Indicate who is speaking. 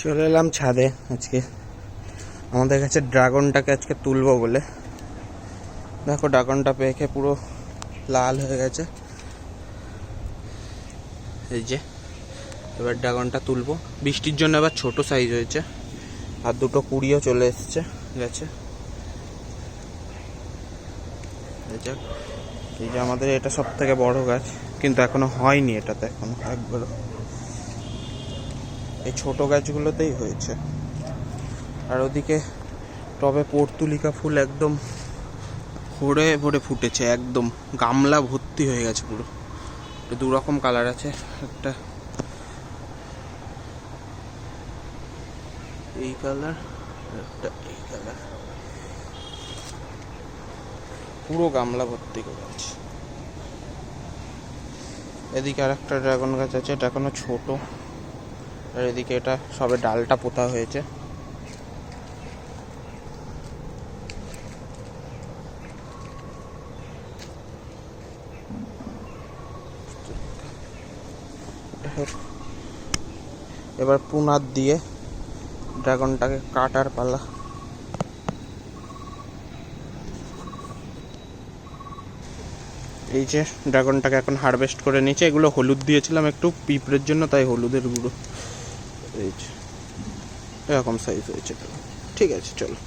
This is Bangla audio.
Speaker 1: চলে এলাম ছাদে আজকে আমাদের কাছে ড্রাগনটাকে আজকে তুলবো বলে। দেখো ড্রাগনটা পেকে পুরো লাল হয়ে গেছে। এই যে এবার ড্রাগনটা তুলবো, বৃষ্টির জন্য এবার ছোট সাইজ হয়েছে আর দুটো কুড়িও চলে এসছে গেছে। এই যে আমাদের এটা সব থেকে বড় গাছ, কিন্তু এখনো হয়নি, এটাতে এখনো একবারও। এই ছোট গাছগুলোতেই হয়েছে। আর ওদিকে টবে পর্তুলিকা ফুল একদম ভরে ভরে ফুটেছে, একদম গামলা ভর্তি হয়ে গেছে পুরো। দু রকম কালার আছে, একটা এই কালার, একটা এই কালার, পুরো গামলা ভর্তি করে আছে। এদিকে আর একটা ড্রাগন গাছ আছে, এটা এখনো ছোট। আর এদিকে এটা সবে ডালটা পোতা হয়েছে। এবার পুনার দিয়ে ড্রাগনটাকে কাটার পালা। এই যে ড্রাগনটাকে এখন হারভেস্ট করে নিয়েছে। এগুলো হলুদ দিয়েছিলাম একটু পিঁপড়ের জন্য, তাই হলুদের গুঁড়ো। এই যে এরকম সাইজ হয়েছে। ঠিক আছে, চলো।